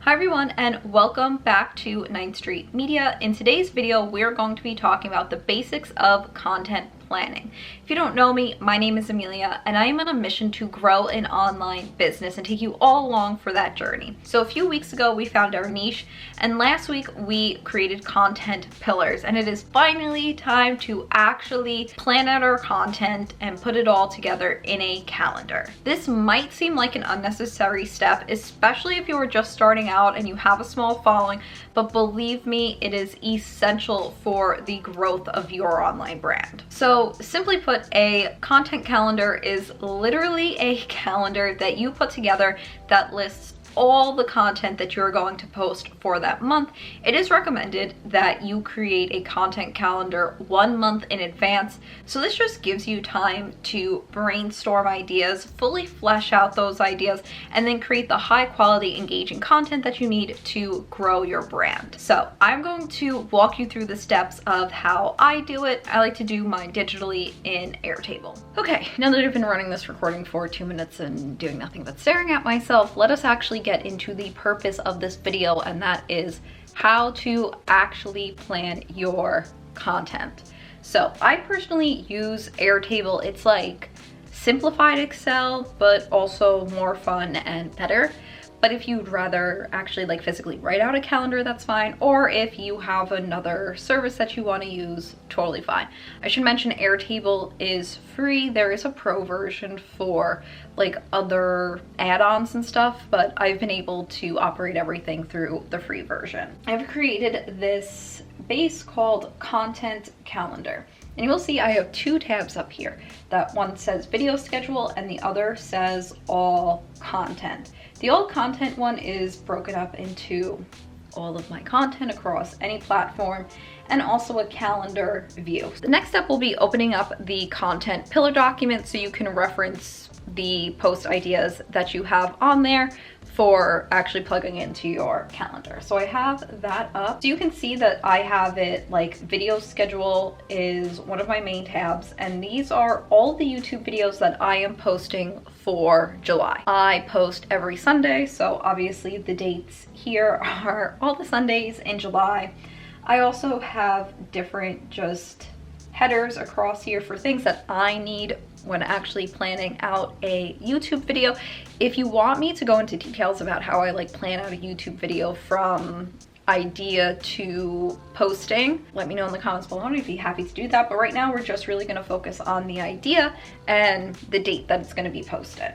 Hi everyone, and welcome back to 9th Street Media. In today's video, we're going to be talking about the basics of content planning. If you don't know me, my name is Amelia, and I am on a mission to grow an online business and take you all along for that journey. So a few weeks ago, we found our niche, and last week we created content pillars, and it is finally time to actually plan out our content and put it all together in a calendar. This might seem like an unnecessary step, especially if you are just starting out and you have a small following, but believe me, it is essential for the growth of your online brand. So simply put, a content calendar is literally a calendar that you put together that lists all the content that you're going to post for that month. It is recommended that you create a content calendar 1 month in advance. So this just gives you time to brainstorm ideas, fully flesh out those ideas, and then create the high quality, engaging content that you need to grow your brand. So I'm going to walk you through the steps of how I do it. I like to do mine digitally in Airtable. Okay, now that I've been running this recording for 2 minutes and doing nothing but staring at myself, let us actually get into the purpose of this video, and that is how to actually plan your content. So I personally use Airtable. It's like simplified Excel, but also more fun and better. But if you'd rather actually like physically write out a calendar, that's fine. Or if you have another service that you want to use, totally fine. I should mention Airtable is free. There is a pro version for like other add-ons and stuff, but I've been able to operate everything through the free version. I've created this base called Content Calendar. And you will see I have 2 tabs up here. That one says video schedule and the other says all content. The all content one is broken up into all of my content across any platform and also a calendar view. The next step will be opening up the content pillar document so you can reference the post ideas that you have on there for actually plugging into your calendar. So I have that up. So you can see that I have it like video schedule is one of my main tabs, and these are all the YouTube videos that I am posting for July. I post every Sunday, so obviously the dates here are all the Sundays in July. I also have different just headers across here for things that I need when actually planning out a YouTube video. If you want me to go into details about how I like plan out a YouTube video from idea to posting, let me know in the comments below and I'd be happy to do that. But right now we're just really going to focus on the idea and the date that it's going to be posted.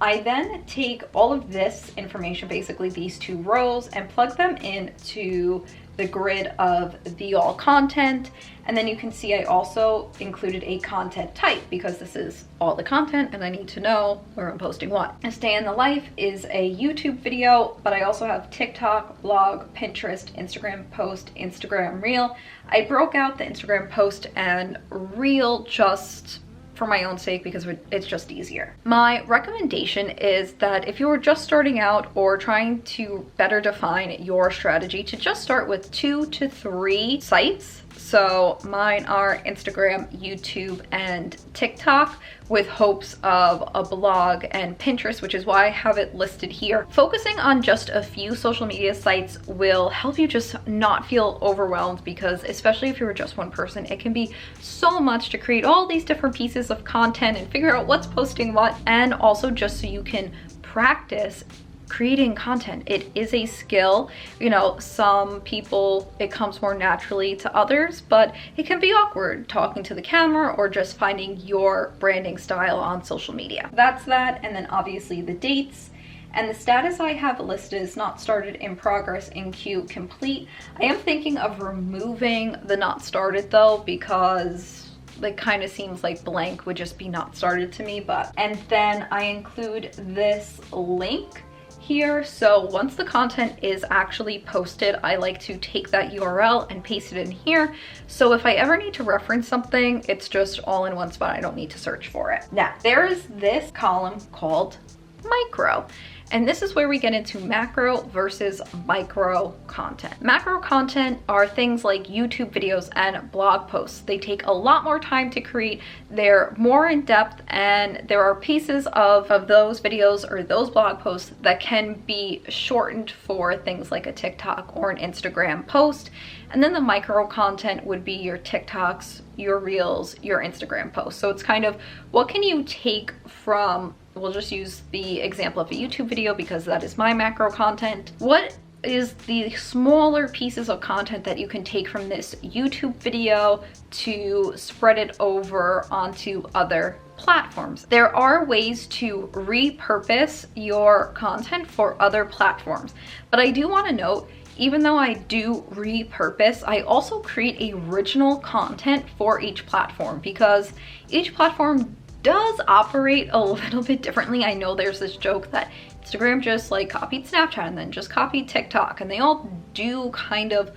I then take all of this information, basically these 2 rows, and plug them into the grid of the all content. And then you can see I also included a content type because this is all the content and I need to know where I'm posting what. A Stay in the Life is a YouTube video, but I also have TikTok, blog, Pinterest, Instagram post, Instagram reel. I broke out the Instagram post and reel just for my own sake because it's just easier. My recommendation is that if you're just starting out or trying to better define your strategy, to just start with 2 to 3 sites. So mine are Instagram, YouTube, and TikTok, with hopes of a blog and Pinterest, which is why I have it listed here. Focusing on just a few social media sites will help you just not feel overwhelmed, because especially if you're just one person, it can be so much to create all these different pieces of content and figure out what's posting what, and also just so you can practice creating content. It is a skill. You know, some people it comes more naturally to others, but it can be awkward talking to the camera or just finding your branding style on social media. That's that. And then obviously the dates. And the status I have listed is not started, in progress, in queue, complete. I am thinking of removing the not started though, because it kind of seems like blank would just be not started to me. But and then I include this link here. So once the content is actually posted, I like to take that URL and paste it in here. So if I ever need to reference something, it's just all in one spot. I don't need to search for it. Now, there is this column called micro. And this is where we get into macro versus micro content. Macro content are things like YouTube videos and blog posts. They take a lot more time to create, they're more in depth, and there are pieces of those videos or those blog posts that can be shortened for things like a TikTok or an Instagram post. And then the micro content would be your TikToks, your Reels, your Instagram posts. So it's kind of what can you take from, we'll just use the example of a YouTube video because that is my macro content. What is the smaller pieces of content that you can take from this YouTube video to spread it over onto other platforms? There are ways to repurpose your content for other platforms, but I do want to note, even though I do repurpose, I also create original content for each platform because each platform does operate a little bit differently. I know there's this joke that Instagram just like copied Snapchat and then just copied TikTok, and they all do kind of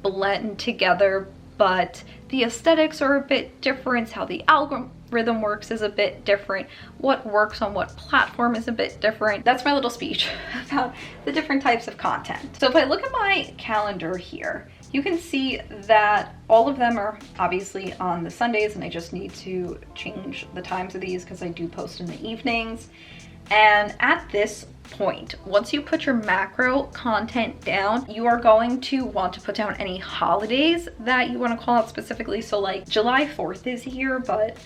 blend together, but the aesthetics are a bit different, how the algorithm works is a bit different, what works on what platform is a bit different. That's my little speech about the different types of content. So if I look at my calendar here, you can see that all of them are obviously on the Sundays, and I just need to change the times of these because I do post in the evenings. And at this point, once you put your macro content down, you are going to want to put down any holidays that you want to call out specifically. So like July 4th is here, but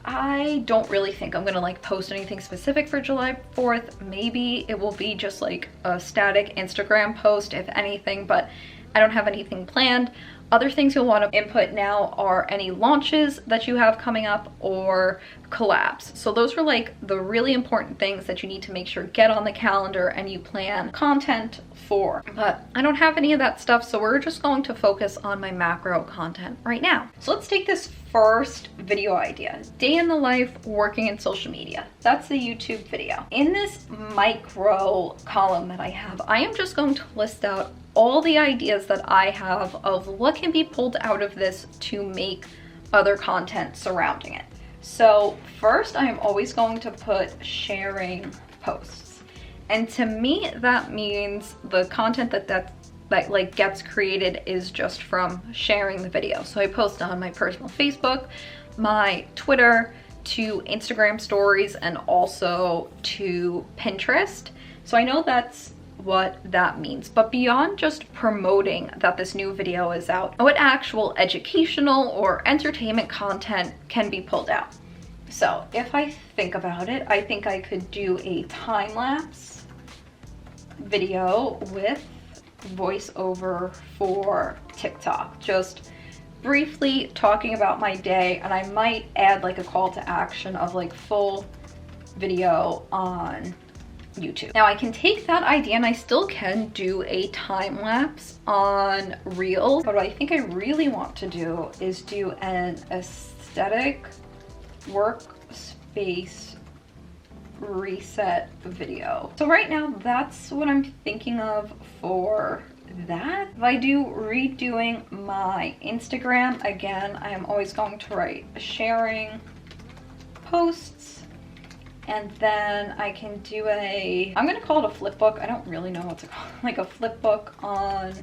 I don't really think I'm gonna like post anything specific for July 4th. Maybe it will be just like a static Instagram post, if anything, but I don't have anything planned. Other things you'll want to input now are any launches that you have coming up or collabs. So those are like the really important things that you need to make sure get on the calendar and you plan content for. But I don't have any of that stuff, so we're just going to focus on my macro content right now. So let's take this first video idea, day in the life working in social media. That's the YouTube video. In this micro column that I have, I am just going to list out all the ideas that I have of what can be pulled out of this to make other content surrounding it. So first, I am always going to put sharing posts. And to me, that means the content that like gets created is just from sharing the video. So I post on my personal Facebook, my Twitter, to Instagram stories, and also to Pinterest. So I know that's what that means, but beyond just promoting that this new video is out, what actual educational or entertainment content can be pulled out? So if I think about it, I think I could do a time-lapse video with voiceover for TikTok, just briefly talking about my day, and I might add like a call to action of like full video on YouTube. Now I can take that idea and I still can do a time lapse on Reels, but what I think I really want to do is do an aesthetic workspace reset video. So right now that's what I'm thinking of for that. If I do redoing my Instagram, again, I am always going to write sharing posts, and then I can do I'm gonna call it a flip book. I don't really know what to call it, like a flip book on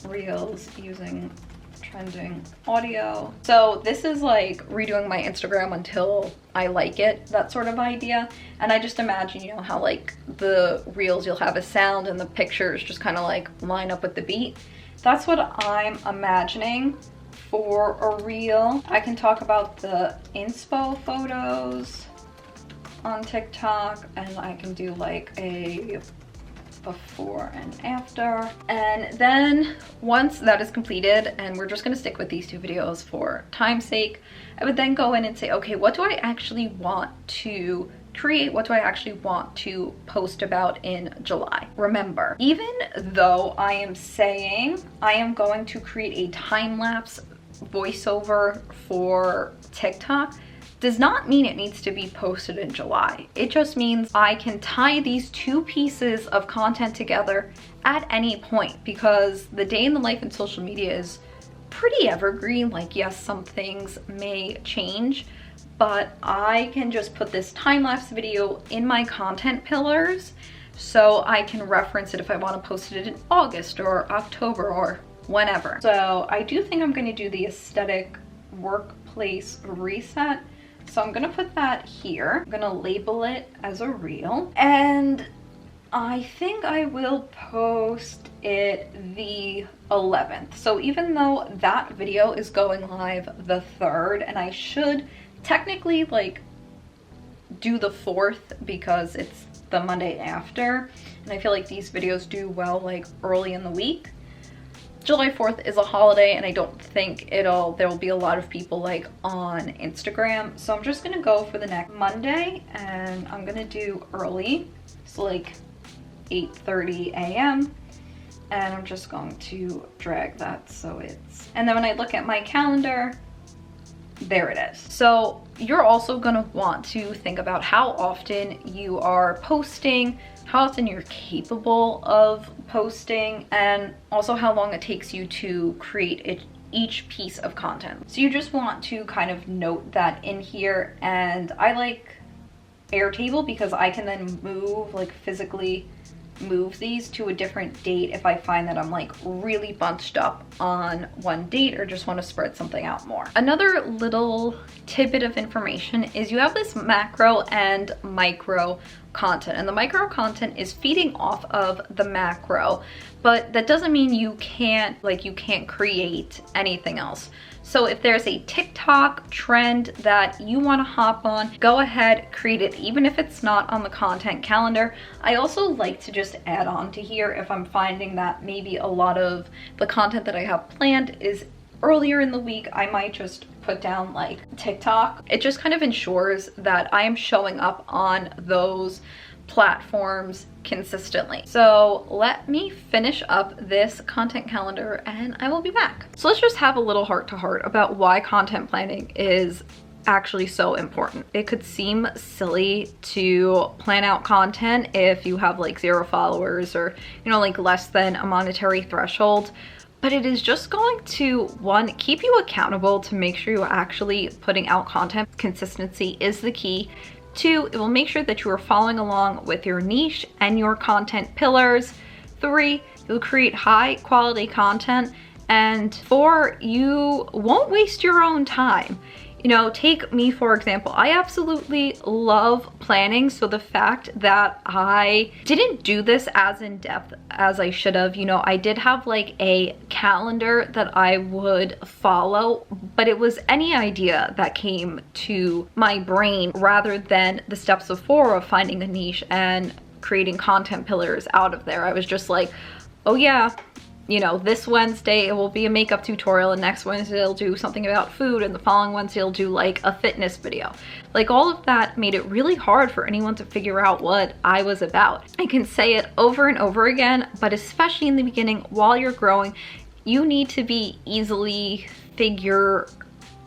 Reels using trending audio. So this is like redoing my Instagram until I like it, that sort of idea. And I just imagine, you know, how like the Reels, you'll have a sound and the pictures just kind of like line up with the beat. That's what I'm imagining for a Reel. I can talk about the inspo photos on TikTok, and I can do like a before and after. And then once that is completed, and we're just gonna stick with these two videos for time's sake, I would then go in and say, okay, what do I actually want to create? What do I actually want to post about in July? Remember, even though I am saying I am going to create a time-lapse voiceover for TikTok, does not mean it needs to be posted in July. It just means I can tie these two pieces of content together at any point, because the day in the life in social media is pretty evergreen. Like, yes, some things may change, but I can just put this time-lapse video in my content pillars so I can reference it if I want to post it in August or October or whenever. So I do think I'm going to do the aesthetic workplace reset. So I'm going to put that here. I'm going to label it as a reel. And I think I will post it the 11th. So even though that video is going live the 3rd, and I should technically like do the 4th because it's the Monday after, and I feel like these videos do well like early in the week. July 4th is a holiday, and I don't think there will be a lot of people like on Instagram. So I'm just gonna go for the next Monday, and I'm gonna do early, so like 8:30 a.m. and I'm just going to drag that so it's, and then when I look at my calendar, there it is. So you're also going to want to think about how often you are posting, how often you're capable of posting, and also how long it takes you to create each piece of content. So you just want to kind of note that in here. And I like Airtable because I can then move, like physically move these to a different date if I find that I'm like really bunched up on one date or just want to spread something out more. Another little tidbit of information is you have this macro and micro content, and the micro content is feeding off of the macro, but that doesn't mean you can't create anything else. So if there's a TikTok trend that you want to hop on, go ahead, create it, even if it's not on the content calendar. I also like to just add on to here if I'm finding that maybe a lot of the content that I have planned is earlier in the week. I might just put down like TikTok. It just kind of ensures that I am showing up on those platforms consistently. So let me finish up this content calendar and I will be back. So let's just have a little heart to heart about why content planning is actually so important. It could seem silly to plan out content if you have like 0 followers or, you know, like less than a monetary threshold, but it is just going to, one, keep you accountable to make sure you're actually putting out content. Consistency is the key. 2, it will make sure that you are following along with your niche and your content pillars. 3, you'll create high quality content. And 4, you won't waste your own time. You know, take me for example. I absolutely love planning, so the fact that I didn't do this as in depth as I should have, you know, I did have like a calendar that I would follow, but it was any idea that came to my brain rather than the steps before of finding a niche and creating content pillars out of there. I was just like, oh yeah, you know, this Wednesday it will be a makeup tutorial, and next Wednesday it'll do something about food, and the following Wednesday it'll do like a fitness video. Like all of that made it really hard for anyone to figure out what I was about. I can say it over and over again, but especially in the beginning while you're growing, you need to be easily figure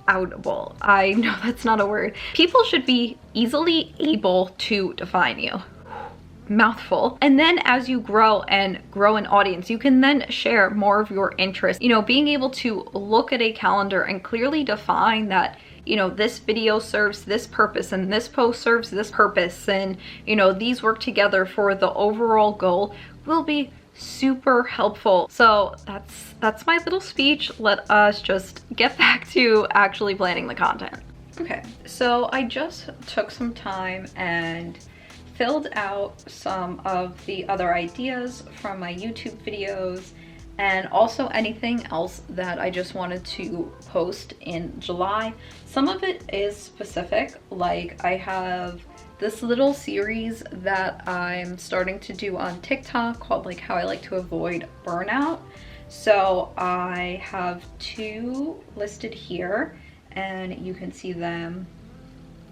outable. I know that's not a word. People should be easily able to define you. Mouthful. And then as you grow and grow an audience, you can then share more of your interests. You know, being able to look at a calendar and clearly define that, you know, this video serves this purpose and this post serves this purpose, and you know, these work together for the overall goal will be super helpful. So that's my little speech. Let us just get back to actually planning the content. Okay, so I just took some time and filled out some of the other ideas from my YouTube videos, and also anything else that I just wanted to post in July. Some of it is specific, like I have this little series that I'm starting to do on TikTok called like how I like to avoid burnout. So I have 2 listed here, and you can see them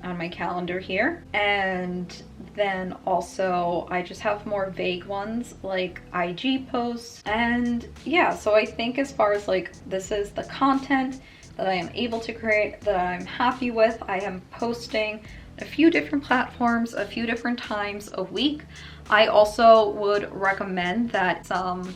on my calendar here. And then also I just have more vague ones like IG posts. And yeah, so I think as far as like this is the content that I am able to create, that I'm happy with. I am posting a few different platforms a few different times a week. I also would recommend that some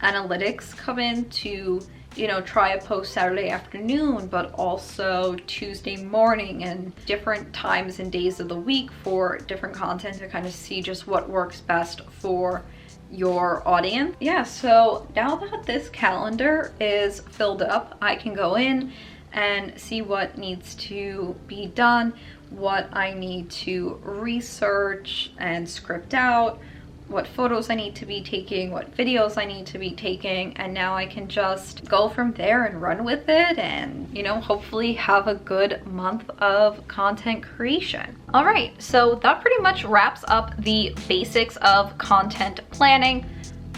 analytics come in to you know, try a post Saturday afternoon, but also Tuesday morning, and different times and days of the week for different content to kind of see just what works best for your audience. Yeah, so now that this calendar is filled up, I can go in and see what needs to be done, what I need to research and script out, what photos I need to be taking, what videos I need to be taking, and now I can just go from there and run with it and, you know, hopefully have a good month of content creation. All right, so that pretty much wraps up the basics of content planning.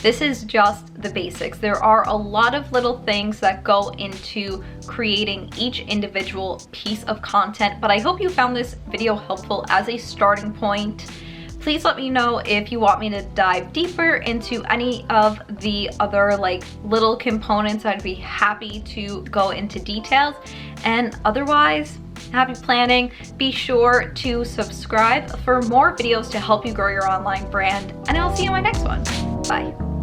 This is just the basics. There are a lot of little things that go into creating each individual piece of content, but I hope you found this video helpful as a starting point. Please let me know if you want me to dive deeper into any of the other like little components. I'd be happy to go into details. And otherwise, happy planning. Be sure to subscribe for more videos to help you grow your online brand. And I'll see you in my next one. Bye.